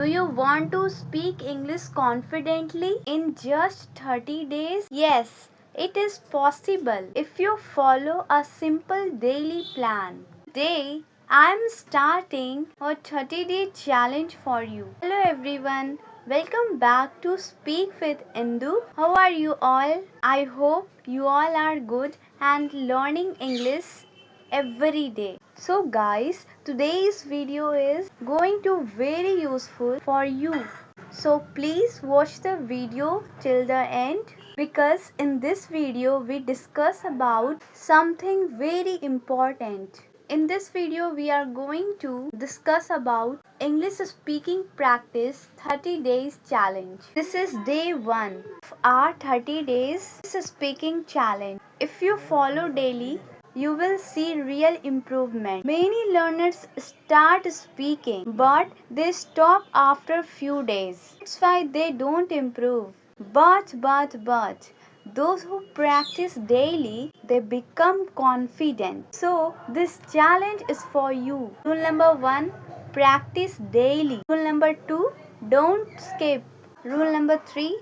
Do you want to speak English confidently in just 30 days? Yes, it is possible if you follow a simple daily plan. Today, I am starting a 30-day challenge for you. Hello everyone, welcome back to Speak with Indu. How are you all? I hope you all are good and learning English every day. So guys, today's video is going to very useful for you. So please watch the video till the end, because in this video we discuss about something very important. In this video we are going to discuss about English speaking practice 30 days challenge. This is day 1 of our 30 days speaking challenge. If you follow daily, you will see real improvement. Many learners start speaking but they stop after few days. That's why they don't improve. But those who practice daily, they become confident. So this challenge is for you. Rule number 1, practice daily. Rule number 2, don't skip. Rule number 3,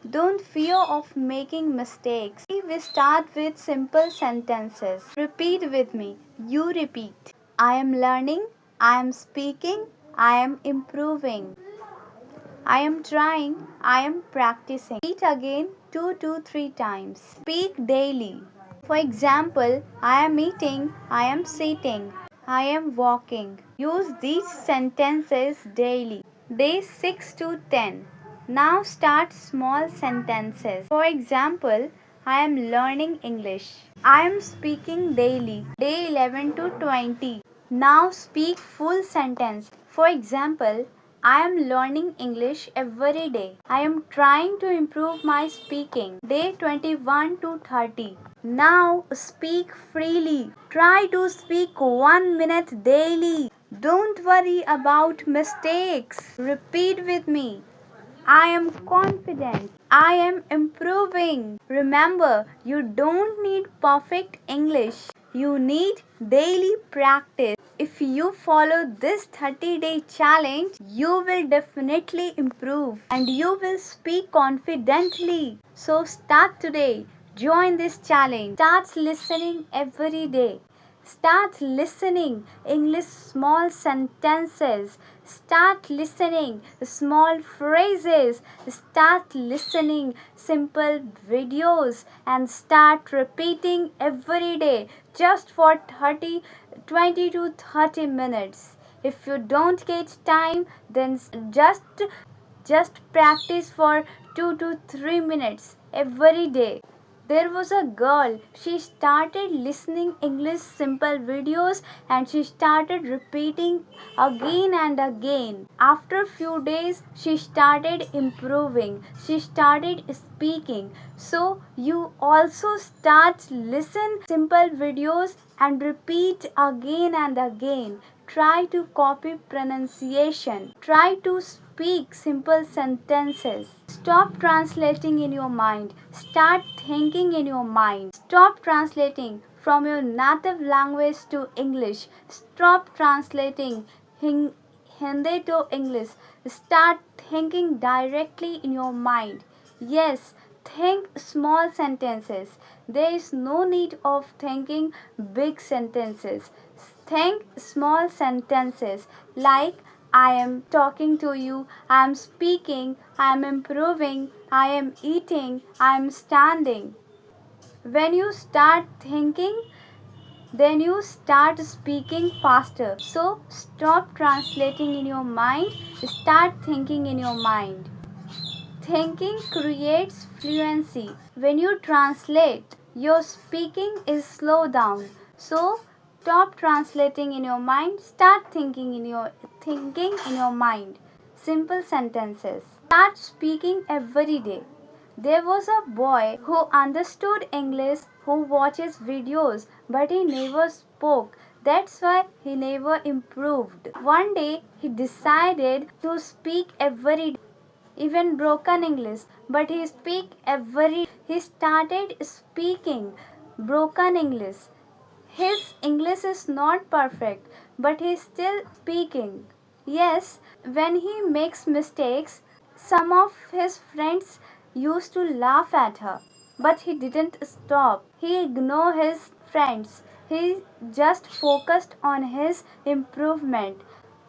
don't fear of making mistakes. We start with simple sentences. Repeat with me. You repeat. I am learning. I am speaking. I am improving. I am trying. I am practicing. Repeat again 2 to 3 times. Speak daily. For example, I am eating. I am sitting. I am walking. Use these sentences daily. Day 6 to 10. Now start small sentences. For example, I am learning English. I am speaking daily. Day 11 to 20. Now speak full sentence. For example, I am learning English every day. I am trying to improve my speaking. Day 21 to 30. Now speak freely. Try to speak 1 minute daily. Don't worry about mistakes. Repeat with me. I am confident. I am improving. Remember, you don't need perfect English. You need daily practice. If you follow this 30-day challenge, you will definitely improve and you will speak confidently. So start today. Join this challenge. Start listening every day. Start listening English small sentences. Start listening small phrases. Start listening simple videos and start repeating every day just for 20 to 30 minutes. If you don't get time, then just practice for 2 to 3 minutes every day. There was a girl, she started listening English simple videos and she started repeating again and again. After few days, she started improving. She started speaking. So you also start listen simple videos and repeat again and again. Try to copy pronunciation. Try to speak simple sentences. Stop translating in your mind. Start thinking in your mind. Stop translating from your native language to English. Stop translating Hindi to English. Start thinking directly in your mind. Yes, think small sentences. There is no need of thinking big sentences. Think small sentences like I am talking to you, I am speaking, I am improving, I am eating, I am standing. When you start thinking, then you start speaking faster. So stop translating in your mind, start thinking in your mind. Thinking creates fluency. When you translate, your speaking is slow down. So stop translating in your mind, start thinking in your mind. Simple sentences. Start speaking every day. There was a boy who understood English, who watches videos, but he never spoke. That's why he never improved. One day he decided to speak every day, even broken English, but he started speaking broken English. His English is not perfect, but he is still speaking. Yes, when he makes mistakes, some of his friends used to laugh at her, but he didn't stop. He ignored his friends. He just focused on his improvement,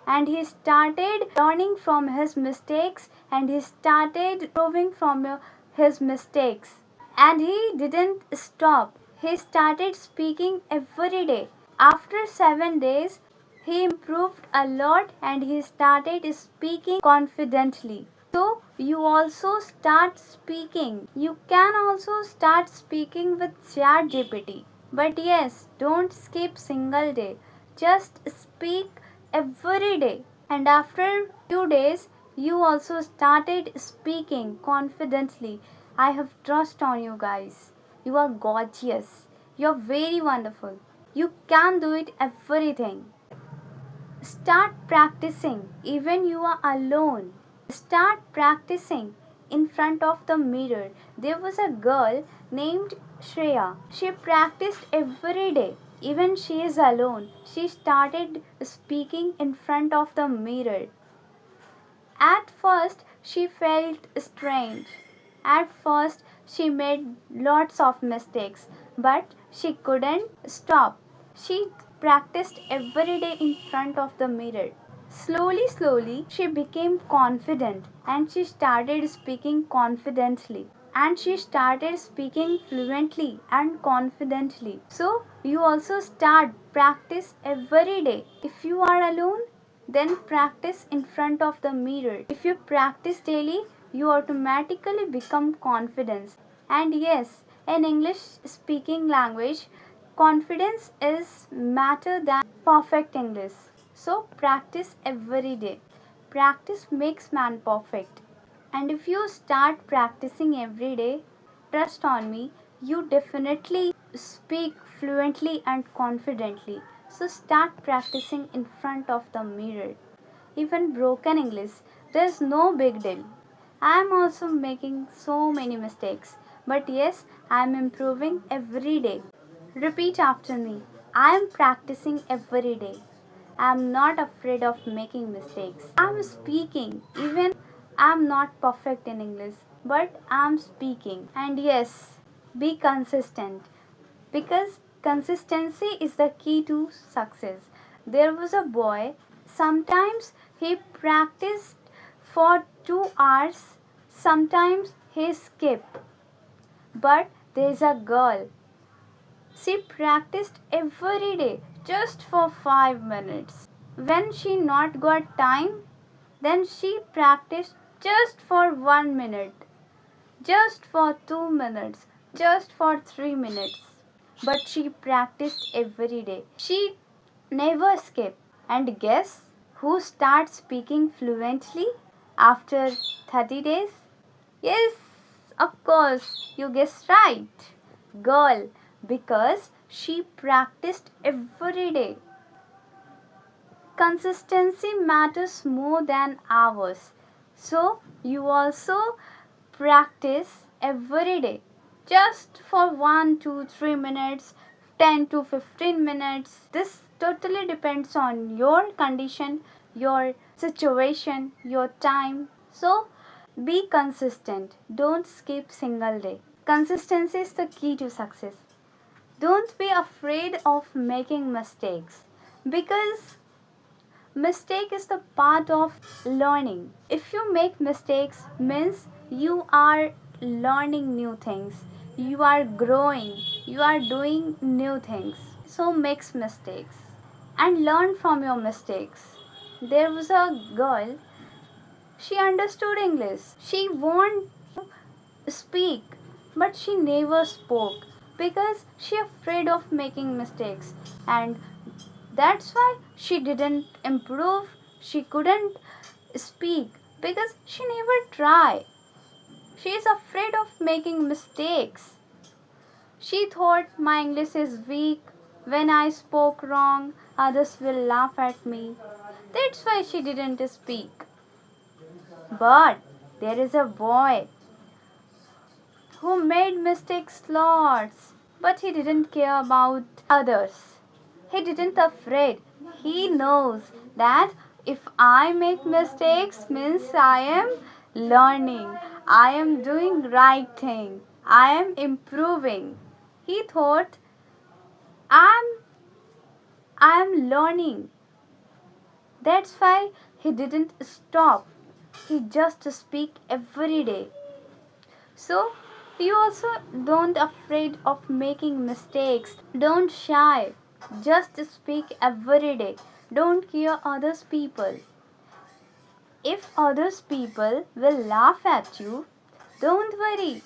and he started learning from his mistakes, and he started improving from his mistakes. And he didn't stop. He started speaking every day. After 7 days, he improved a lot and he started speaking confidently. So, you also start speaking. You can also start speaking with ChatGPT. But yes, don't skip single day. Just speak every day. And after few days, you also started speaking confidently. I have trust on you guys. You are gorgeous. You are very wonderful. You can do it everything. Start practicing even you are alone. Start practicing in front of the mirror. There was a girl named Shreya. She practiced every day. Even she is alone. She started speaking in front of the mirror. At first, she felt strange. At first, she made lots of mistakes, but she couldn't stop. She practiced every day in front of the mirror. Slowly, she became confident and she started speaking confidently. And she started speaking fluently and confidently. So, you also start practice every day. If you are alone, then practice in front of the mirror. If you practice daily, you automatically become confident. And yes, in English speaking language, confidence is matter than perfect English. So practice every day. Practice makes man perfect. And if you start practicing every day, trust on me, you definitely speak fluently and confidently. So start practicing in front of the mirror. Even broken English, there's no big deal. I am also making so many mistakes, but yes, I am improving every day. Repeat after me. I am practicing every day. I am not afraid of making mistakes. I am speaking, even I am not perfect in English, but I am speaking. And yes, be consistent because consistency is the key to success. There was a boy, sometimes he practiced for 2 hours, sometimes he skipped. But there's a girl, she practiced every day just for 5 minutes. When she not got time, then she practiced just for 1 minute, just for 2 minutes, just for 3 minutes. But she practiced every day. She never skipped. And guess who starts speaking fluently after 30 days? Yes, of course, you guessed right. Girl, because she practiced every day. Consistency matters more than hours. So, you also practice every day. Just for 1 to 3 minutes, 10 to 15 minutes. This totally depends on your condition, your situation, your time. So, be consistent. Don't skip single day. Consistency is the key to success. Don't be afraid of making mistakes because mistake is the part of learning. If you make mistakes means you are learning new things. You are growing. You are doing new things. So make mistakes and learn from your mistakes. There was a girl, she understood English. She wanted to speak, but she never spoke because she afraid of making mistakes, and that's why she didn't improve. She couldn't speak because she never tried. She is afraid of making mistakes. She thought my English is weak. When I spoke wrong, others will laugh at me. That's why she didn't speak. But there is a boy who made mistakes lots, but he didn't care about others. He didn't afraid. He knows that If I make mistakes means I am learning. I am doing right thing. I am improving. He thought I'm I am learning. That's why he didn't stop. He just speak every day. So you also don't afraid of making mistakes. Don't shy. Just speak every day. Don't care others people. If others people will laugh at you, don't worry.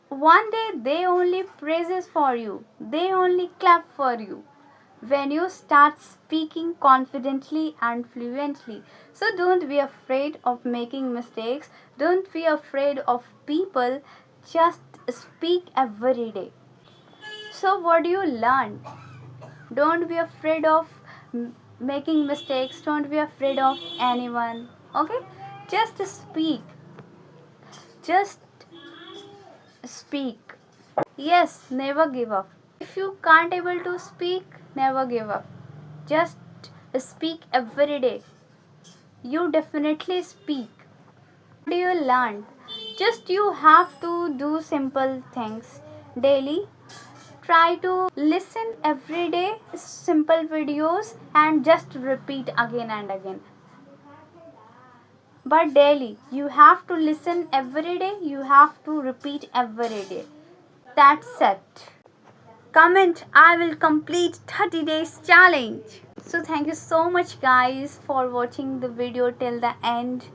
One day they only praises for you. They only clap for you when you start speaking confidently and fluently. So don't be afraid of making mistakes. Don't be afraid of people. Just speak every day. So what do you learn? Don't be afraid of making mistakes. Don't be afraid of anyone. Okay? Just speak. Just speak. Yes, never give up. If you can't able to speak, never give up. Just speak every day. You definitely speak. What do you learn? Just you have to do simple things daily. Try to listen every day simple videos and just repeat again and again. But daily, you have to listen every day, you have to repeat every day. That's it. Comment, I will complete 30 days challenge. So thank you so much guys for watching the video till the end.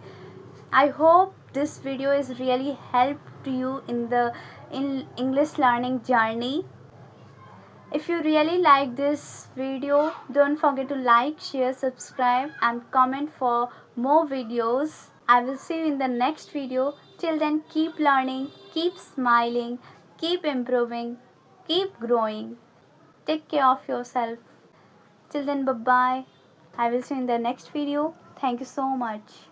I hope this video is really helped you in English learning journey. If you really like this video, don't forget to like, share, subscribe and comment for more videos. I will see you in the next video. Till then, keep learning, keep smiling, keep improving, keep growing. Take care of yourself. Till then, bye bye. I will see you in the next video. Thank you so much.